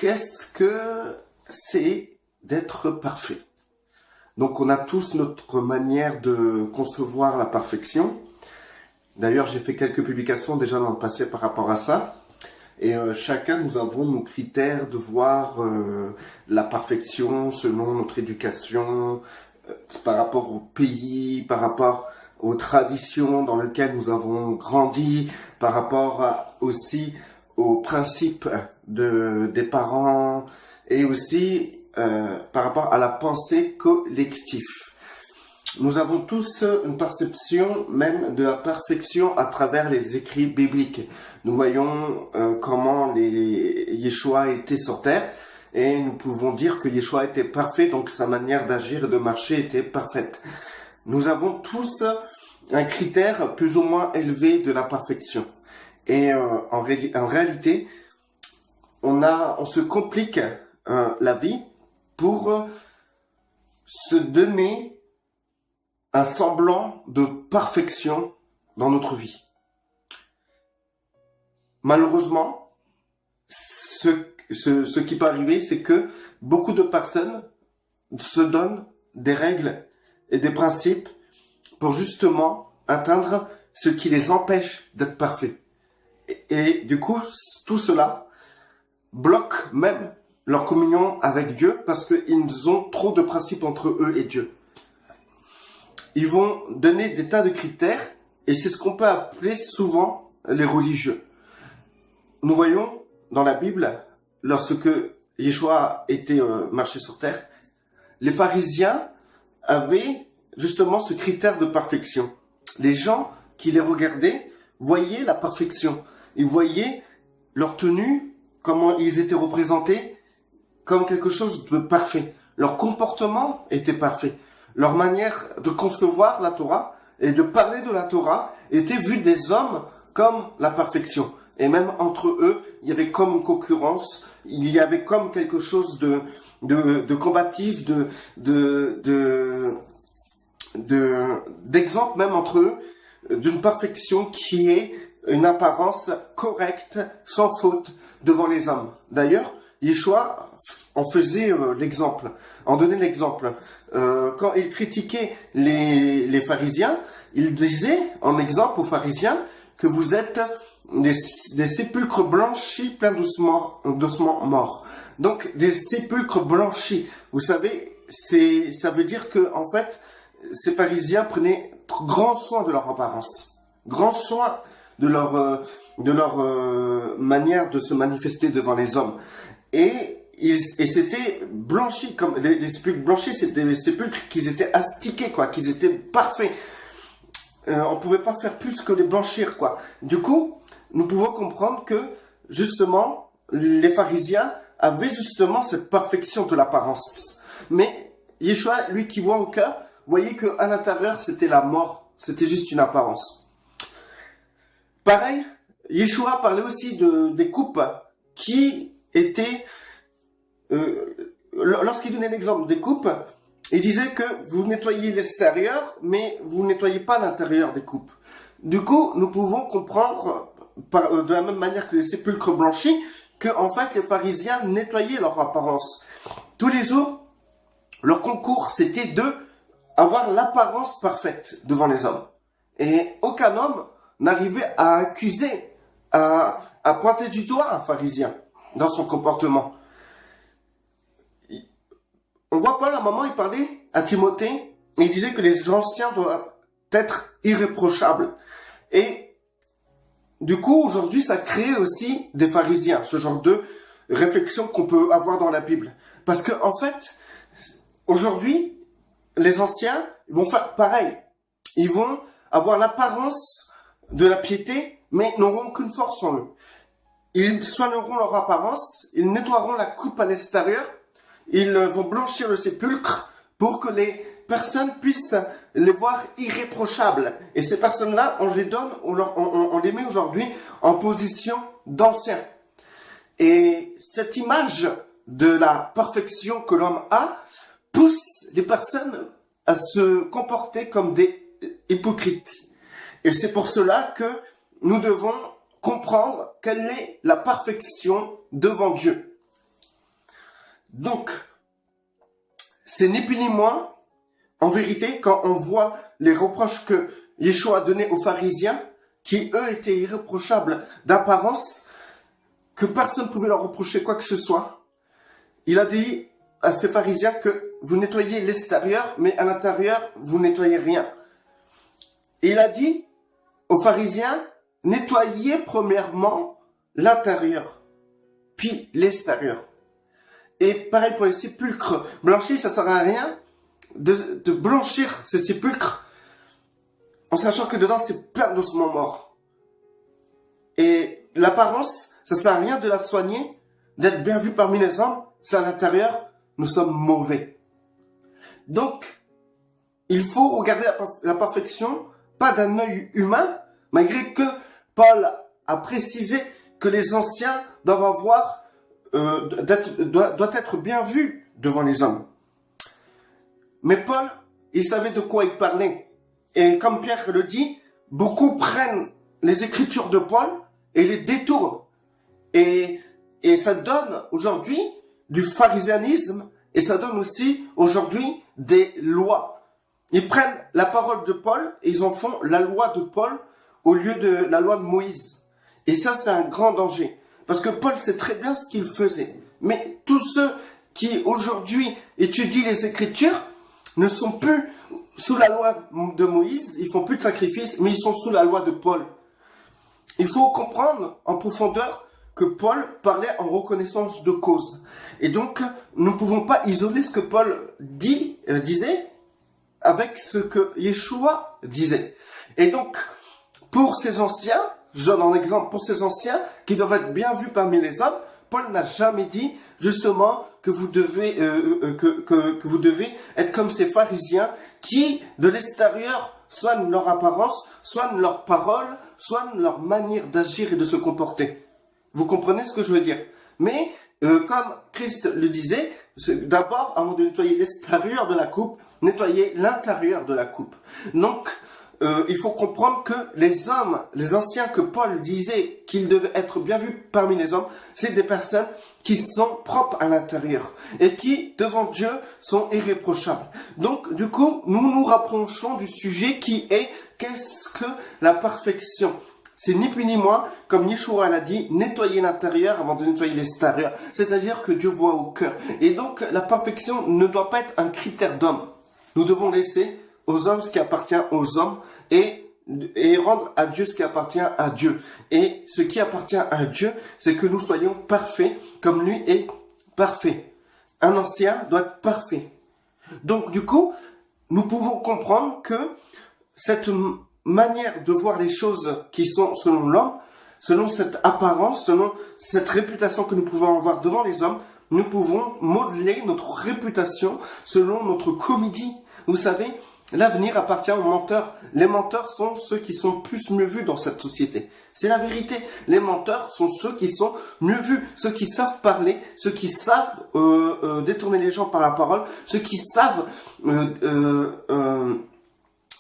qu'est-ce que c'est d'être parfait? Donc on a tous notre manière de concevoir la perfection. D'ailleurs, j'ai fait quelques publications déjà dans le passé par rapport à ça. Et chacun, nous avons nos critères de voir la perfection selon notre éducation, par rapport au pays, par rapport aux traditions dans lesquelles nous avons grandi, par rapport aussi aux principes des parents et aussi par rapport à la pensée collective. Nous avons tous une perception même de la perfection à travers les écrits bibliques. Nous voyons comment Yeshua était sur terre et nous pouvons dire que Yeshua était parfait, donc sa manière d'agir et de marcher était parfaite. Nous avons tous un critère plus ou moins élevé de la perfection. Et en réalité, on se complique la vie pour se donner un semblant de perfection dans notre vie. Malheureusement, ce qui peut arriver, c'est que beaucoup de personnes se donnent des règles et des principes pour justement atteindre ce qui les empêche d'être parfaits. Et du coup, tout cela bloque même leur communion avec Dieu parce qu'ils ont trop de principes entre eux et Dieu. Ils vont donner des tas de critères et c'est ce qu'on peut appeler souvent les religieux. Nous voyons dans la Bible, lorsque Yeshua était marché sur terre, les pharisiens avaient justement ce critère de perfection. Les gens qui les regardaient voyaient la perfection. Ils voyaient leur tenue, comment ils étaient représentés, comme quelque chose de parfait. Leur comportement était parfait. Leur manière de concevoir la Torah et de parler de la Torah était vue des hommes comme la perfection. Et même entre eux, il y avait comme une concurrence, il y avait comme quelque chose de combatif, d'exemple même entre eux, d'une perfection qui est une apparence correcte, sans faute, devant les hommes. D'ailleurs, Yeshua en faisait l'exemple, en donnait l'exemple. Quand il critiquait les pharisiens, il disait en exemple aux pharisiens que vous êtes des sépulcres blanchis pleins d'ossements morts. Donc des sépulcres blanchis, vous savez, ça veut dire que en fait, ces pharisiens prenaient grand soin de leur apparence, grand soin de leur manière de se manifester devant les hommes. Et c'était blanchi, comme les sépulcres blanchis, c'était les sépulcres qui étaient astiqués, quoi, qui étaient parfaits. On pouvait pas faire plus que les blanchir, quoi. Du coup, nous pouvons comprendre que, justement, les pharisiens avaient justement cette perfection de l'apparence. Mais Yeshua, lui qui voit au cœur, voyait que à l'intérieur, c'était la mort. C'était juste une apparence. Pareil, Yeshua parlait aussi des coupes qui étaient... lorsqu'il donnait l'exemple des coupes, il disait que vous nettoyez l'extérieur, mais vous ne nettoyez pas l'intérieur des coupes. Du coup, nous pouvons comprendre, de la même manière que les sépulcres blanchis, que en fait les pharisiens nettoyaient leur apparence. Tous les jours, leur concours, c'était de avoir l'apparence parfaite devant les hommes. Et aucun homme n'arrivait à accuser, à pointer du doigt un pharisien dans son comportement. On voit Paul, à un moment, il parlait à Timothée, et il disait que les anciens doivent être irréprochables. Et du coup, aujourd'hui, ça crée aussi des pharisiens, ce genre de réflexion qu'on peut avoir dans la Bible. Parce que, en fait, aujourd'hui, les anciens vont faire pareil. Ils vont avoir l'apparence de la piété, mais n'auront qu'une force en eux. Ils soigneront leur apparence, ils nettoieront la coupe à l'extérieur, ils vont blanchir le sépulcre pour que les personnes puissent les voir irréprochables. Et ces personnes-là, on les donne, on les met aujourd'hui en position d'anciens. Et cette image de la perfection que l'homme a pousse les personnes à se comporter comme des hypocrites. Et c'est pour cela que nous devons comprendre quelle est la perfection devant Dieu. Donc, c'est ni plus ni moins, en vérité, quand on voit les reproches que Yeshua a donnés aux pharisiens, qui eux étaient irréprochables d'apparence, que personne ne pouvait leur reprocher quoi que ce soit. Il a dit à ces pharisiens que vous nettoyez l'extérieur, mais à l'intérieur, vous nettoyez rien. Et il a dit aux pharisiens, nettoyez premièrement l'intérieur, puis l'extérieur. Et pareil pour les sépulcres. Blanchir, ça sert à rien de blanchir ces sépulcres en sachant que dedans, c'est plein d'ossements morts. Et l'apparence, ça sert à rien de la soigner, d'être bien vu parmi les hommes, c'est à l'intérieur, nous sommes mauvais. Donc, il faut regarder la perfection, pas d'un œil humain, malgré que Paul a précisé que les anciens doivent avoir, doit être bien vus devant les hommes. Mais Paul, il savait de quoi il parlait. Et comme Pierre le dit, beaucoup prennent les écritures de Paul et les détournent. Et ça donne aujourd'hui du pharisianisme et ça donne aussi aujourd'hui des lois. Ils prennent la parole de Paul et ils en font la loi de Paul au lieu de la loi de Moïse. Et ça, c'est un grand danger. Parce que Paul sait très bien ce qu'il faisait. Mais tous ceux qui aujourd'hui étudient les Écritures ne sont plus sous la loi de Moïse, ils font plus de sacrifices, mais ils sont sous la loi de Paul. Il faut comprendre en profondeur que Paul parlait en reconnaissance de cause. Et donc, nous ne pouvons pas isoler ce que Paul disait avec ce que Yeshua disait. Et donc, pour ces anciens, je donne un exemple, pour ces anciens qui doivent être bien vus parmi les hommes, Paul n'a jamais dit justement que vous devez que vous devez être comme ces pharisiens qui, de l'extérieur, soignent leur apparence, soignent leurs paroles, soignent leur manière d'agir et de se comporter. Vous comprenez ce que je veux dire? Mais comme Christ le disait, d'abord, avant de nettoyer l'extérieur de la coupe, nettoyer l'intérieur de la coupe. Donc, il faut comprendre que les hommes, les anciens que Paul disait qu'ils devaient être bien vus parmi les hommes, c'est des personnes qui sont propres à l'intérieur et qui, devant Dieu, sont irréprochables. Donc, du coup, nous nous rapprochons du sujet qui est qu'est-ce que la perfection? C'est ni plus ni moins, comme Yeshua l'a dit, nettoyer l'intérieur avant de nettoyer l'extérieur. C'est-à-dire que Dieu voit au cœur. Et donc, la perfection ne doit pas être un critère d'homme. Nous devons laisser aux hommes ce qui appartient aux hommes et rendre à Dieu ce qui appartient à Dieu. Et ce qui appartient à Dieu, c'est que nous soyons parfaits comme lui est parfait. Un ancien doit être parfait. Donc, du coup, nous pouvons comprendre que cette manière de voir les choses qui sont selon l'homme, selon cette apparence, selon cette réputation que nous pouvons avoir devant les hommes, nous pouvons modeler notre réputation selon notre comédie. Vous savez, l'avenir appartient aux menteurs. Les menteurs sont ceux qui sont plus mieux vus dans cette société. C'est la vérité. Les menteurs sont ceux qui sont mieux vus, ceux qui savent parler, ceux qui savent détourner les gens par la parole, ceux qui savent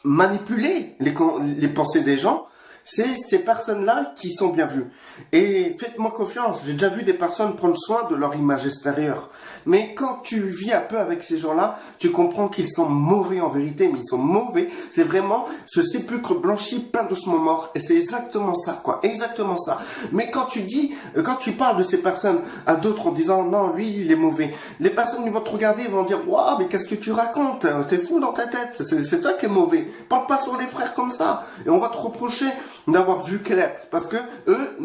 manipuler les pensées des gens. C'est ces personnes-là qui sont bien vues. Et faites-moi confiance, j'ai déjà vu des personnes prendre soin de leur image extérieure. Mais quand tu vis un peu avec ces gens-là, tu comprends qu'ils sont mauvais en vérité, mais ils sont mauvais. C'est vraiment ce sépulcre blanchi plein d'ossements morts. Et c'est exactement ça, quoi. Exactement ça. Mais quand tu parles de ces personnes à d'autres en disant, non, lui, il est mauvais. Les personnes, ils vont te regarder, ils vont dire, waouh, mais qu'est-ce que tu racontes? T'es fou dans ta tête. C'est toi qui es mauvais. Parle pas sur les frères comme ça. Et on va te reprocher d'avoir vu clair. Parce que eux,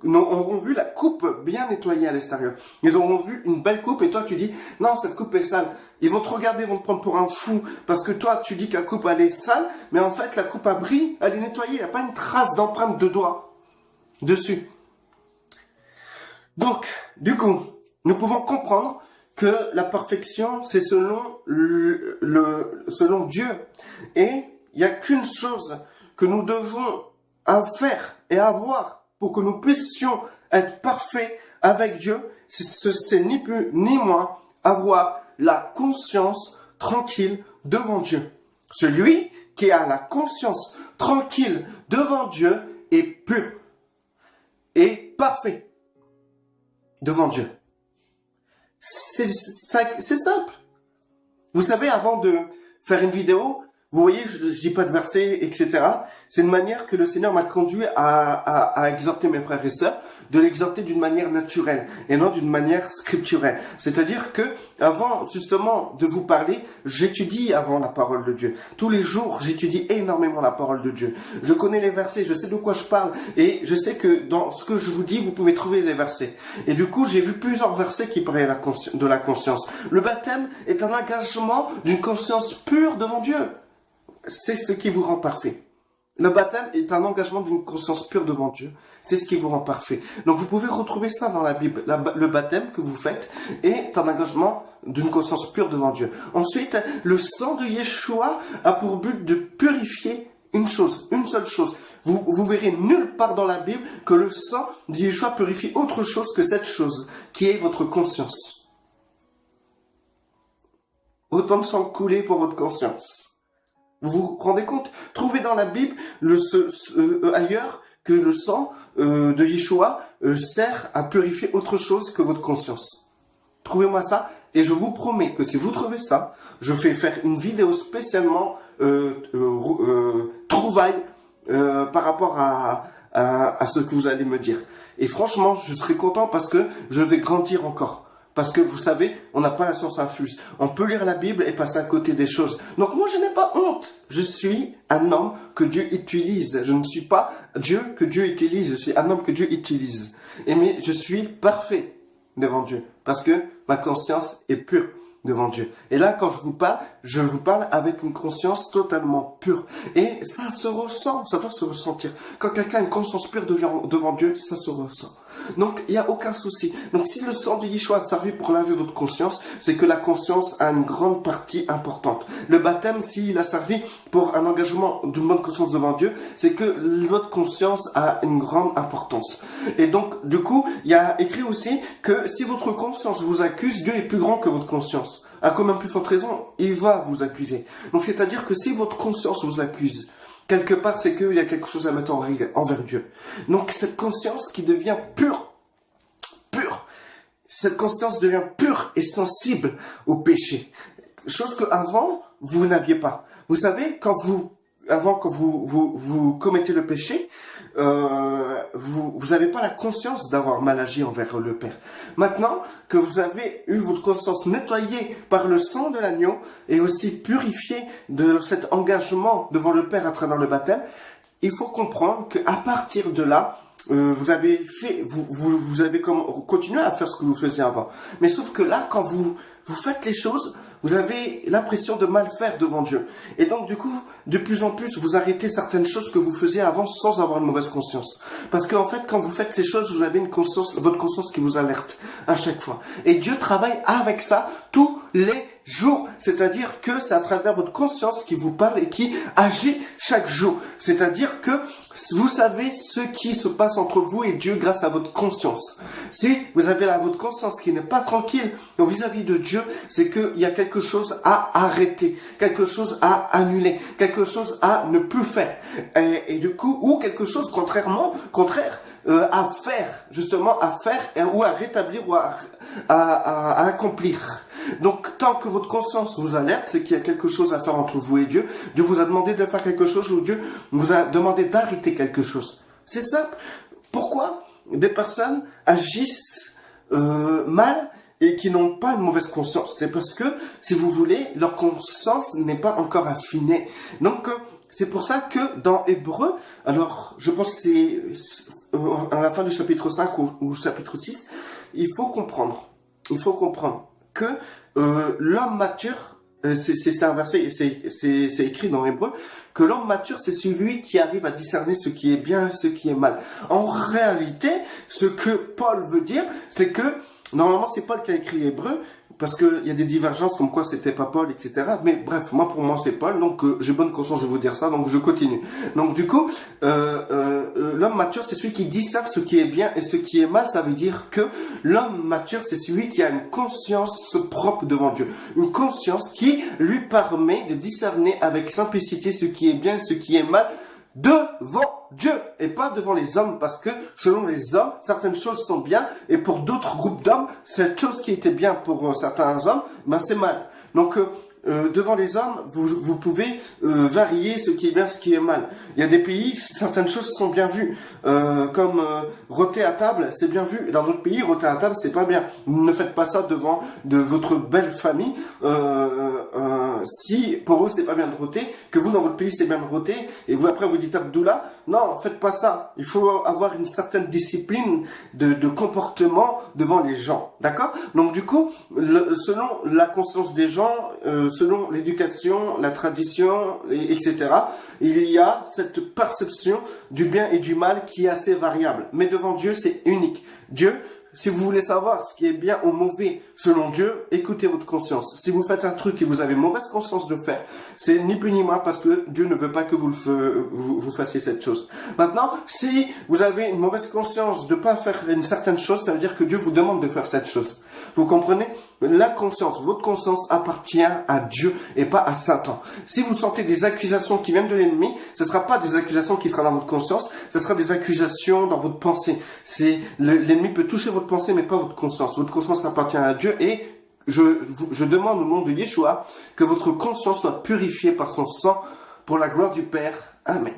auront vu la coupe bien nettoyée à l'extérieur. Ils auront vu une belle coupe et toi tu dis non, cette coupe est sale. Ils vont te regarder, ils vont te prendre pour un fou parce que toi tu dis que la coupe elle est sale, mais en fait la coupe a brille, elle est nettoyée, il n'y a pas une trace d'empreinte de doigt dessus. Donc, du coup, nous pouvons comprendre que la perfection c'est selon selon Dieu. Et il n'y a qu'une chose que nous devons faire et avoir pour que nous puissions être parfaits avec Dieu, c'est ni plus ni moins avoir la conscience tranquille devant Dieu. Celui qui a la conscience tranquille devant Dieu est pur et parfait devant Dieu. c'est simple. Vous savez, avant de faire une vidéo, vous voyez, je dis pas de versets, etc. C'est une manière que le Seigneur m'a conduit à exhorter mes frères et sœurs, de l'exhorter d'une manière naturelle et non d'une manière scripturelle. C'est-à-dire que avant justement de vous parler, j'étudie avant la parole de Dieu. Tous les jours, j'étudie énormément la parole de Dieu. Je connais les versets, je sais de quoi je parle et je sais que dans ce que je vous dis, vous pouvez trouver les versets. Et du coup, j'ai vu plusieurs versets qui parlaient de la conscience. Le baptême est un engagement d'une conscience pure devant Dieu. C'est ce qui vous rend parfait. Le baptême est un engagement d'une conscience pure devant Dieu. C'est ce qui vous rend parfait. Donc vous pouvez retrouver ça dans la Bible. Le baptême que vous faites est un engagement d'une conscience pure devant Dieu. Ensuite, le sang de Yeshua a pour but de purifier une chose, une seule chose. Vous verrez nulle part dans la Bible que le sang de Yeshua purifie autre chose que cette chose, qui est votre conscience. Autant de sang coulé pour votre conscience. Vous vous rendez compte? Trouvez dans la Bible ailleurs que le sang de Yeshua sert à purifier autre chose que votre conscience. Trouvez-moi ça et je vous promets que si vous trouvez ça, je vais faire une vidéo spécialement trouvaille par rapport à ce que vous allez me dire. Et franchement, je serai content parce que je vais grandir encore. Parce que vous savez, on n'a pas la science infuse. On peut lire la Bible et passer à côté des choses. Donc moi, je n'ai pas honte. Je suis un homme que Dieu utilise. Je ne suis pas Dieu que Dieu utilise. Je suis un homme que Dieu utilise. Mais je suis parfait devant Dieu. Parce que ma conscience est pure devant Dieu. Et là, quand je vous parle avec une conscience totalement pure. Et ça se ressent, ça doit se ressentir. Quand quelqu'un a une conscience pure devant Dieu, ça se ressent. Donc, il n'y a aucun souci. Donc, si le sang de Yeshua a servi pour laver votre conscience, c'est que la conscience a une grande partie importante. Le baptême, s'il a servi pour un engagement d'une bonne conscience devant Dieu, c'est que votre conscience a une grande importance. Et donc, du coup, il y a écrit aussi que si votre conscience vous accuse, Dieu est plus grand que votre conscience. À quand même plus forte raison, il va vous accuser. Donc, c'est-à-dire que si votre conscience vous accuse, quelque part, c'est qu'il y a quelque chose à mettre en règle envers Dieu. Donc, cette conscience qui devient pure, cette conscience devient pure et sensible au péché. Chose que avant vous n'aviez pas. Vous savez, quand vous commettez le péché, vous n'avez pas la conscience d'avoir mal agi envers le Père. Maintenant que vous avez eu votre conscience nettoyée par le sang de l'agneau et aussi purifiée de cet engagement devant le Père à travers le baptême, il faut comprendre qu'à partir de là, vous avez continué à faire ce que vous faisiez avant. Mais sauf que là, quand vous faites les choses, vous avez l'impression de mal faire devant Dieu. Et donc, du coup, de plus en plus, vous arrêtez certaines choses que vous faisiez avant sans avoir une mauvaise conscience. Parce qu'en fait, quand vous faites ces choses, vous avez votre conscience qui vous alerte à chaque fois. Et Dieu travaille avec ça tous les jours. C'est-à-dire que c'est à travers votre conscience qui vous parle et qui agit chaque jour. C'est-à-dire que vous savez ce qui se passe entre vous et Dieu grâce à votre conscience. Si vous avez votre conscience qui n'est pas tranquille vis-à-vis de Dieu, c'est qu'il y a quelque chose à arrêter, quelque chose à annuler, quelque chose à ne plus faire. Et du coup, ou quelque chose contraire à faire, justement à faire ou à rétablir ou à accomplir. Donc, tant que votre conscience vous alerte, c'est qu'il y a quelque chose à faire entre vous et Dieu. Dieu vous a demandé de faire quelque chose ou Dieu vous a demandé d'arrêter quelque chose. C'est simple. Pourquoi des personnes agissent mal et qui n'ont pas une mauvaise conscience? C'est parce que, si vous voulez, leur conscience n'est pas encore affinée. Donc, c'est pour ça que dans Hébreu, alors je pense que c'est à la fin du chapitre 5 ou chapitre 6, il faut comprendre que l'homme mature, c'est un verset, c'est écrit dans Hébreu, que l'homme mature, c'est celui qui arrive à discerner ce qui est bien et ce qui est mal. En réalité, ce que Paul veut dire, c'est que, normalement, c'est Paul qui a écrit Hébreu, parce qu'il y a des divergences comme quoi c'était pas Paul, etc. Mais bref, pour moi c'est Paul, donc j'ai bonne conscience de vous dire ça, donc je continue. Donc du coup, l'homme mature c'est celui qui discerne ce qui est bien et ce qui est mal. Ça veut dire que l'homme mature c'est celui qui a une conscience propre devant Dieu. Une conscience qui lui permet de discerner avec simplicité ce qui est bien et ce qui est mal devant Dieu et pas devant les hommes, parce que selon les hommes, certaines choses sont bien, et pour d'autres groupes d'hommes, cette chose qui était bien pour certains hommes, ben c'est mal. Donc, devant les hommes, vous pouvez varier ce qui est bien, ce qui est mal. Il y a des pays, certaines choses sont bien vues, comme rôter à table, c'est bien vu. Dans d'autres pays, rôter à table, c'est pas bien. Ne faites pas ça devant de votre belle famille. Si pour eux c'est pas bien de rôter, que vous dans votre pays c'est bien de rôter, et vous après vous dites Abdullah, non, faites pas ça. Il faut avoir une certaine discipline de comportement devant les gens, d'accord? Donc du coup, selon la conscience des gens, selon l'éducation, la tradition, etc., il y a cette perception du bien et du mal qui est assez variable. Mais devant Dieu, c'est unique. Dieu, si vous voulez savoir ce qui est bien ou mauvais selon Dieu, écoutez votre conscience. Si vous faites un truc et vous avez mauvaise conscience de faire, c'est ni plus ni moins parce que Dieu ne veut pas que vous fassiez cette chose. Maintenant, si vous avez une mauvaise conscience de ne pas faire une certaine chose, ça veut dire que Dieu vous demande de faire cette chose. Vous comprenez? La conscience, votre conscience appartient à Dieu et pas à Satan. Si vous sentez des accusations qui viennent de l'ennemi, ce ne sera pas des accusations qui seront dans votre conscience, ce sera des accusations dans votre pensée. L'ennemi peut toucher votre pensée mais pas votre conscience. Votre conscience appartient à Dieu et je demande au nom de Yeshua que votre conscience soit purifiée par son sang pour la gloire du Père. Amen.